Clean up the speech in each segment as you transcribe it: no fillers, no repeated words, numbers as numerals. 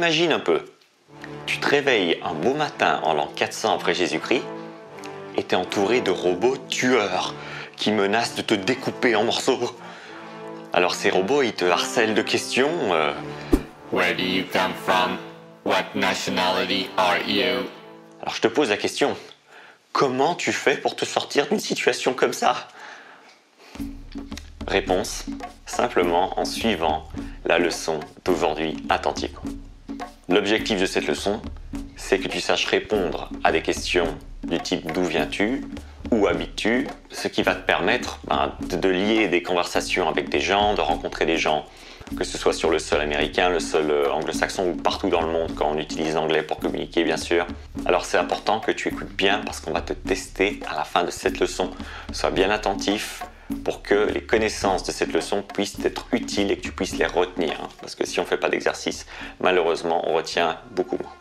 imagine un peu. Tu te réveilles un beau matin en l'an 400 après Jésus-Christ et tu es entouré de robots tueurs qui menacent de te découper en morceaux. Alors ces robots, ils te harcèlent de questions. Where do you come from? What nationality are you? Alors je te pose la question. Comment tu fais pour te sortir d'une situation comme ça? Réponse, simplement en suivant la leçon d'aujourd'hui attentivement. L'objectif de cette leçon, c'est que tu saches répondre à des questions du type d'où viens-tu, où habites-tu, ce qui va te permettre de lier des conversations avec des gens, de rencontrer des gens, que ce soit sur le sol américain, le sol anglo-saxon ou partout dans le monde quand on utilise l'anglais pour communiquer bien sûr. Alors c'est important que tu écoutes bien parce qu'on va te tester à la fin de cette leçon. Sois bien attentif pour que les connaissances de cette leçon puissent être utiles et que tu puisses les retenir. Parce que si on ne fait pas d'exercice, malheureusement on retient beaucoup moins.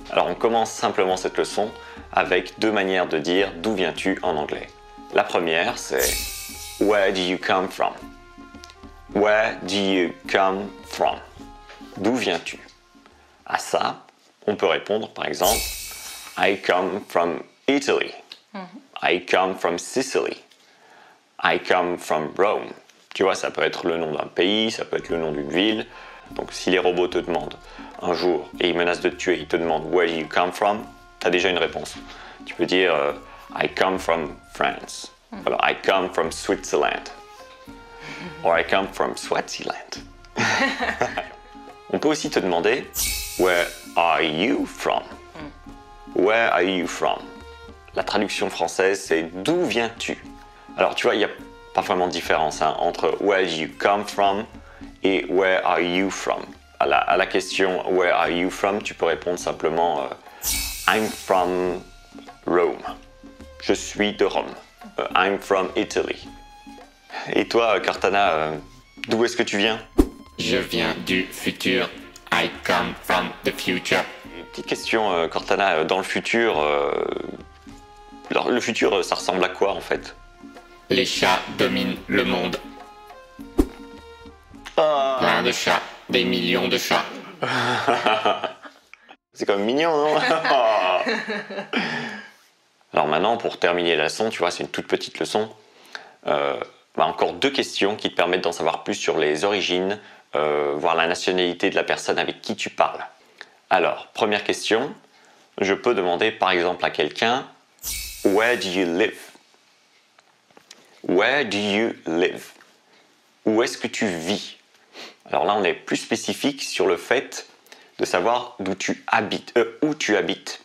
Alors on commence simplement cette leçon avec deux manières de dire d'où viens-tu en anglais. La première c'est Where do you come from? Where do you come from? D'où viens-tu? À ça, on peut répondre par exemple I come from Italy. I come from Sicily. I come from Rome. Tu vois, ça peut être le nom d'un pays, ça peut être le nom d'une ville. Donc si les robots te demandent un jour et ils menacent de te tuer, ils te demandent Where do you come from? Tu as déjà une réponse. Tu peux dire I come from France. Alors I come from Switzerland. Or I come from Swaziland. On peut aussi te demander Where are you from? Where are you from? La traduction française c'est d'où viens-tu? Alors tu vois, il n'y a pas vraiment de différence entre Where do you come from et Where are you from? À la question Where are you from? Tu peux répondre simplement I'm from Rome. Je suis de Rome. I'm from Italy. Et toi, Cortana, d'où est-ce que tu viens? Je viens du futur. I come from the future. Petite question, Cortana, dans le futur, alors, le futur, ça ressemble à quoi en fait? Les chats dominent le monde. Plein de chats, des millions de chats. C'est quand même mignon, non? Alors maintenant, pour terminer la leçon, tu vois, c'est une toute petite leçon. Encore deux questions qui te permettent d'en savoir plus sur les origines, voir la nationalité de la personne avec qui tu parles. Alors, première question, je peux demander par exemple à quelqu'un Where do you live? Where do you live? Où est-ce que tu vis? Alors là, on est plus spécifique sur le fait de savoir d'où tu habites, où tu habites.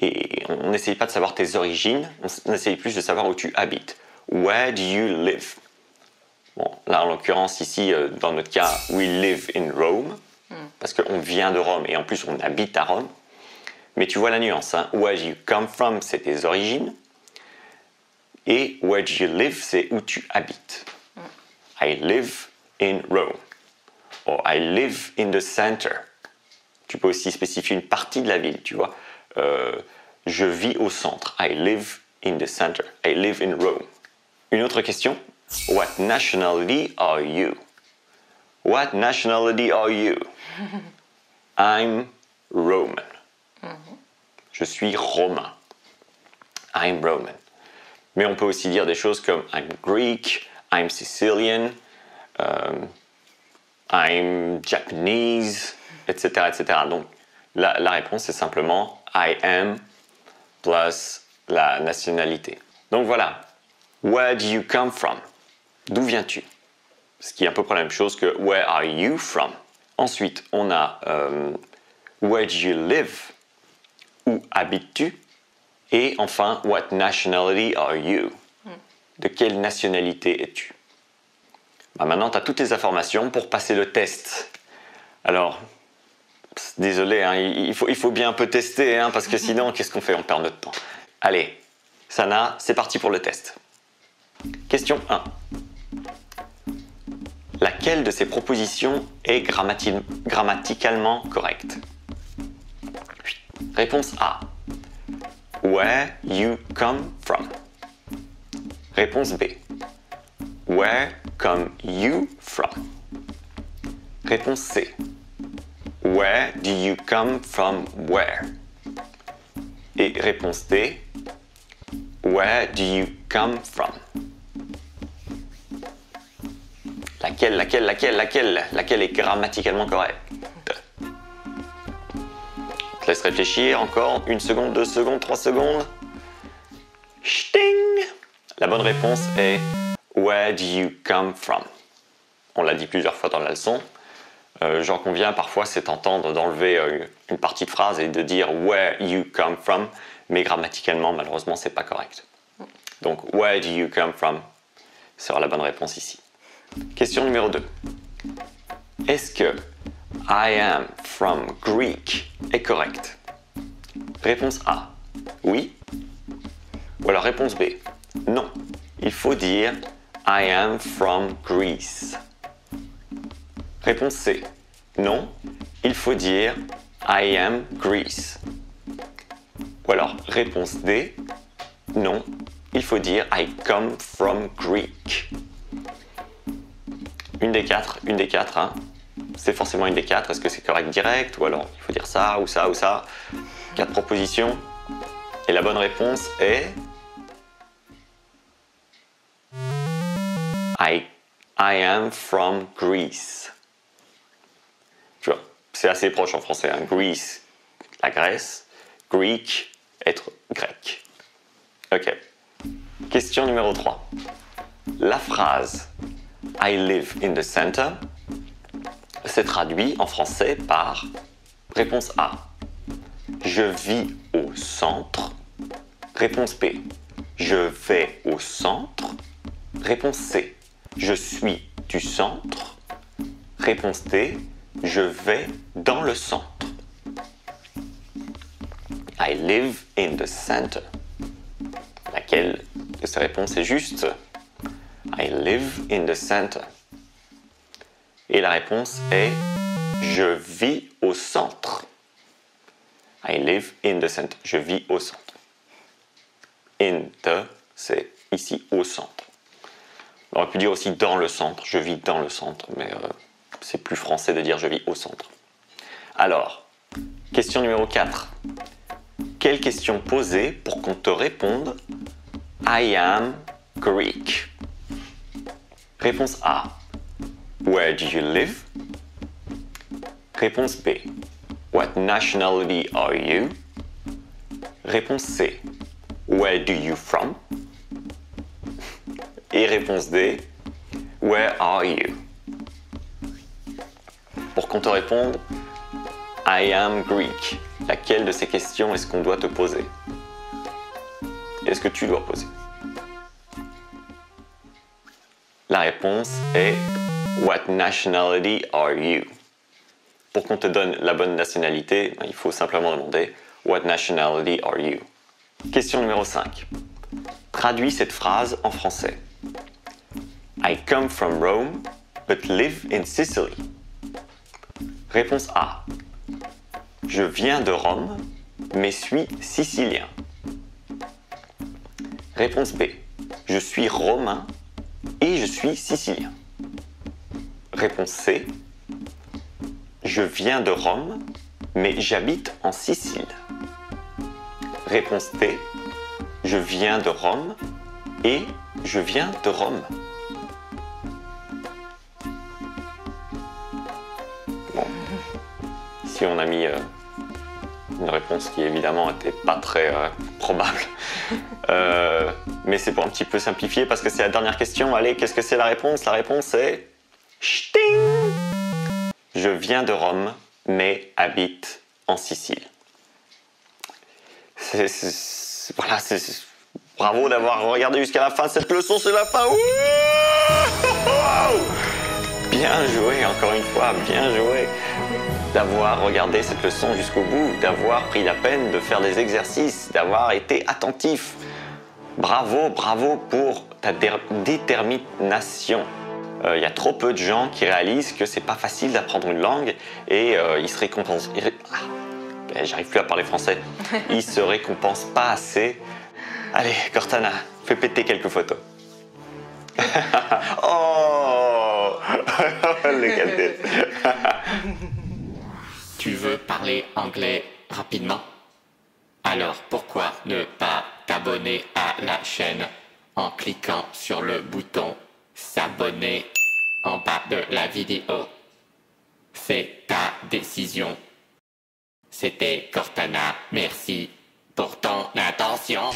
Et on n'essaye pas de savoir tes origines, on essaye plus de savoir où tu habites. Where do you live? Bon, là en l'occurrence ici, dans notre cas, we live in Rome, parce qu'on vient de Rome et en plus on habite à Rome. Mais tu vois la nuance, hein? Where do you come from, c'est tes origines. Et where do you live, c'est où tu habites. I live in Rome. Or I live in the center. Tu peux aussi spécifier une partie de la ville, tu vois. Je vis au centre. I live in the center. I live in Rome. Une autre question. What nationality are you? What nationality are you? I'm Roman. Je suis romain. I'm Roman. Mais on peut aussi dire des choses comme I'm Greek, I'm Sicilian, I'm Japanese, etc., etc. Donc la réponse est simplement I am plus la nationalité. Donc voilà. Where do you come from? D'où viens-tu? Ce qui est à peu près la même chose que Where are you from? Ensuite, on a Where do you live? Où habites-tu? Et enfin, What nationality are you? De quelle nationalité es-tu? Maintenant, tu as toutes les informations pour passer le test. Alors, désolé, hein, il faut bien un peu tester, hein, parce que sinon, qu'est-ce qu'on fait? On perd notre temps. Allez, Sana, c'est parti pour le test. Question 1. Laquelle de ces propositions est grammaticalement correcte? Réponse A. Where you come from. Réponse B. Where come you from? Réponse C. Where do you come from? Where? Et réponse D. Where do you come from? Laquelle est grammaticalement correcte? Je te laisse réfléchir encore 1 seconde, 2 secondes, 3 secondes. Sting! La bonne réponse est Where do you come from? On l'a dit plusieurs fois dans la leçon. J'en conviens, parfois c'est tentant d'enlever une partie de phrase et de dire Where you come from, mais grammaticalement, malheureusement, c'est pas correct. Donc, Where do you come from sera la bonne réponse ici. Question numéro 2. Est-ce que I am from Greek est correct? Réponse A, oui. Ou alors réponse B, non. Il faut dire I am from Greece. Réponse C, non. Il faut dire I am Greece. Ou alors réponse D, non. Il faut dire I come from Greek. Une des quatre, hein. C'est forcément une des 4. Est-ce que c'est correct direct? Ou alors il faut dire ça, ou ça, ou ça. 4 propositions. Et la bonne réponse est I am from Greece. Tu vois, c'est assez proche en français. Hein. Greece, la Grèce. Greek, être grec. Ok. Question numéro 3. La phrase I live in the center se traduit en français par réponse A. Je vis au centre. Réponse B. Je vais au centre. Réponse C. Je suis du centre. Réponse D. Je vais dans le centre. I live in the center. Laquelle de ces réponses est juste? I live in the center. Et la réponse est je vis au centre. I live in the center. Je vis au centre. In the, c'est ici au centre. On aurait pu dire aussi dans le centre. Je vis dans le centre, mais c'est plus français de dire je vis au centre. Alors, question numéro 4. Quelle question poser pour qu'on te réponde I am Greek? Réponse A. Where do you live? Réponse B. What nationality are you? Réponse C. Where do you from? Et réponse D. Where are you? Pour qu'on te réponde I am Greek, laquelle de ces questions est-ce qu'on doit te poser? Est-ce que tu dois poser? La réponse est What nationality are you? Pour qu'on te donne la bonne nationalité, il faut simplement demander What nationality are you? Question numéro 5. Traduis cette phrase en français. I come from Rome, but live in Sicily. Réponse A. Je viens de Rome, mais suis sicilien. Réponse B. Je suis romain et je suis sicilien. Réponse C. Je viens de Rome, mais j'habite en Sicile. Réponse D. Je viens de Rome et je viens de Rome. Bon. Ici, on a mis une réponse qui évidemment n'était pas très probable. Mais c'est pour un petit peu simplifier parce que c'est la dernière question. Allez, qu'est-ce que c'est la réponse? La réponse est Sting! Je viens de Rome, mais habite en Sicile. Voilà, bravo d'avoir regardé jusqu'à la fin de cette leçon, c'est la fin. Bien joué, encore une fois, bien joué. D'avoir regardé cette leçon jusqu'au bout, d'avoir pris la peine de faire des exercices, d'avoir été attentif. Bravo, bravo pour ta détermination. Il y a trop peu de gens qui réalisent que c'est pas facile d'apprendre une langue et ils se récompensent. J'arrive plus à parler français. Ils se récompensent pas assez. Allez, Cortana, fais péter quelques photos. Oh, le cadet. Tu veux parler anglais rapidement? Alors pourquoi ne pas t'abonner à la chaîne en cliquant sur le bouton s'abonner en bas de la vidéo? Fais ta décision. C'était Cortana, merci pour ton attention.